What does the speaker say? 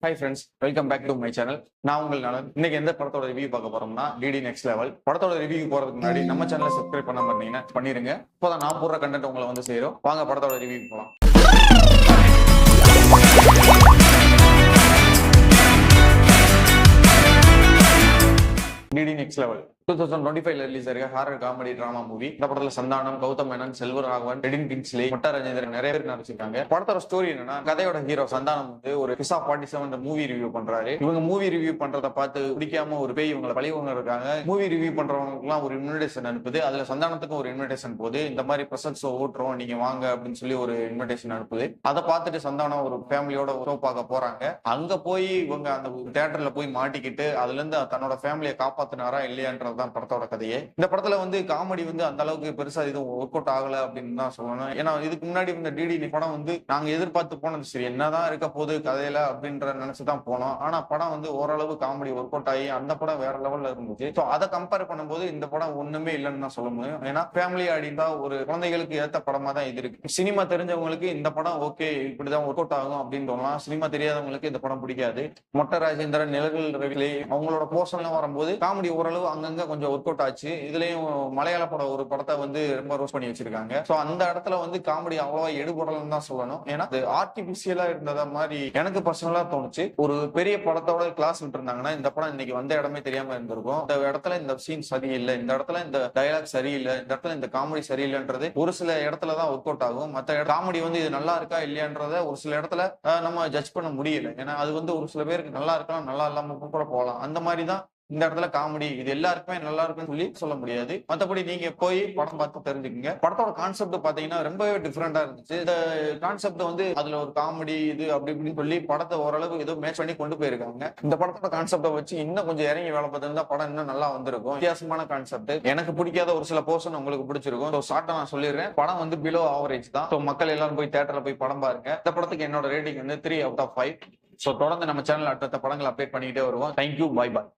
Hi friends, welcome back to my channel. நான் உங்கள் நலன். இன்னைக்கு எந்த படத்தோட ரிவ்யூ பார்க்க போறோம்னா டிடி நெக்ஸ்ட் லெவல். படத்தோட ரிவ்யூ போறதுக்கு முன்னாடி நம்ம சேனலை சப்ஸ்கிரைப் பண்ண பண்ணீங்கன்னா பண்ணிருங்க. இப்போதான் நான் போடுற கண்டென்ட் உங்களை வந்து சேரும். வாங்க படத்தோட ரிவ்யூ போலாம். டிடி நெக்ஸ்ட் லெவல் 2025 ரிலீஸ் ஆகிற ஹாரர் காமெடி டிராமா மூவி. இந்த படத்துல சந்தானம், கௌதம் மேனன், செல்வராகவன், ரெடின் கிங்ஸ்லி, மொட்டா ராஜேந்திரன் நிறைய பேர் நடிச்சிருக்காங்க. படத்தோட ஸ்டோரி என்னன்னா, கதையோட ஹீரோ சந்தானம் வந்து ஒரு பிசா 47 மூவி ரிவ்யூ பண்றாரு. இவங்க மூவி ரிவ்யூ பண்றத பார்த்து பிடிக்காம ஒரு பேய் இவங்களை பழிவங்க இருக்காங்க. மூவி ரிவ்யூ பண்றவங்களுக்கு எல்லாம் ஒரு இன்விடேஷன் அனுப்புது. அதுல சந்தானத்துக்கும் ஒரு இன்விடேஷன் போகுது. இந்த மாதிரி பிரசன்ஸ் ஓட்டுறோம், நீங்க வாங்க அப்படின்னு சொல்லி ஒரு இன்விடேஷன் அனுப்புது. அதை பார்த்துட்டு சந்தானம் ஒரு ஃபேமிலியோட ஷோ பார்க்க போறாங்க. அங்க போய் இவங்க அந்த தியேட்டர்ல போய் மாட்டிக்கிட்டு அதுல இருந்து தன்னோட ஃபேமிலியை காப்பாத்தினாரா இல்லையான்றதுதான் படத்தோட கதையே. இந்த படத்துல வந்து காமெடி வந்து அந்த அளவுக்கு பெருசா எதுவும் ஒர்க் அவுட் ஆகல அப்படின்னு தான் சொல்லணும். ஏன்னா இதுக்கு முன்னாடி இந்த டிடி படம் வந்து நாங்க எதிர்பார்த்து போனது சரி என்னதான் இருக்க போது கதையில அப்படின்ற நினைச்சுதான் போனோம். ஆனா படம் வந்து ஓரளவு காமெடி ஒர்க் அவுட் ஆகி அந்த படம் வேற லெவல்ல இருந்துச்சு. ஸோ அதை கம்பேர் பண்ணும்போது இந்த படம் ஒண்ணுமே இல்லைன்னு தான் சொல்ல முடியும். ஏன்னா ஃபேமிலி ஆடிந்தா ஒரு குழந்தைகளுக்கு ஏற்ற படமா தான் இது இருக்கு. சினிமா தெரிஞ்சவங்களுக்கு இந்த படம் ஓகே இப்படிதான் ஒர்க் அவுட் ஆகும் அப்படின்னு சொல்லலாம். சினிமா தெரியாதவங்களுக்கு இந்த படம் பிடிக்காது. மொட்டை ராஜேந்திரன், நிலவில் ரவிலே அவங்களோட போர்ஷன்லாம் வரும்போது காமெடி ஓரளவு அங்கங்க கொஞ்சம் ஒர்க் அவுட் ஆச்சு. இதுலயும் மலையாள படம் ஒரு படத்தை வந்து ரொம்ப ரோஸ் பண்ணி வச்சிருக்காங்க. சோ அந்த இடத்துல வந்து காமெடி அவ்வளவா எடுபடலன்னு தான் சொல்லணும். ஏன்னா அது ஆர்டிபிஷியலா இருந்தத மாதிரி எனக்கு பர்சனலா தோணுச்சு. ஒரு பெரிய படத்தோட கிளாஸ் விட்டு இருந்தாங்கன்னா இந்த படம் இன்னைக்கு வந்த இடமே தெரியாம இருந்திருக்கும். இந்த இடத்துல இந்த சீன் சரியில்லை, இந்த இடத்துல இந்த டயலாக் சரியில்லை, இந்த இடத்துல இந்த காமெடி சரியில்லைன்றது ஒரு சில இடத்துல தான் ஒர்க் அவுட் ஆகும். மற்ற காமெடி வந்து இது நல்லா இருக்கா இல்லையான்றத ஒரு சில இடத்துல நம்ம ஜட்ஜ் பண்ண முடியல. ஏன்னா அது வந்து ஒரு சில பேருக்கு நல்லா இருக்கலாம், நல்லா இல்லாம கூட போகலாம். அந்த மாதிரி தான் இந்த இடத்துல காமெடி இது எல்லாருக்குமே நல்லா இருக்குன்னு சொல்லி சொல்ல முடியாது. மற்றபடி நீங்க போய் படம் பார்த்து தெரிஞ்சுக்கங்க. படத்தோட கான்செப்ட் பாத்தீங்கன்னா ரொம்பவே டிஃப்ரெண்டா இருந்துச்சு. இந்த கான்செப்ட் வந்து அதுல ஒரு காமெடி இது அப்படி இப்படின்னு சொல்லி படத்தை ஓரளவு ஏதோ மேட்ச் பண்ணி கொண்டு போயிருக்காங்க. இந்த படத்தோட கான்செப்டை வச்சு இன்னும் கொஞ்சம் இறங்கி வேலை பார்த்திருந்தா படம் இன்னும் நல்லா வந்திருக்கும். வித்தியாசமான கான்செப்ட். எனக்கு பிடிக்காத ஒரு சில போர்ஷன் உங்களுக்கு பிடிச்சிருக்கும். ஷார்ட்டா நான் சொல்லிடுறேன், படம் வந்து பிலோ ஆவரேஜ் தான். மக்கள் எல்லாரும் போய் தியேட்டர்ல போய் படம் பாருங்க. இந்த படத்துக்கு என்னோட ரேட்டிங் வந்து 3 out of 5. தொடர்ந்து நம்ம சேனல் அடுத்த படங்கள் அப்டேட் பண்ணிக்கிட்டே வருவோம். Thank you, bye bye.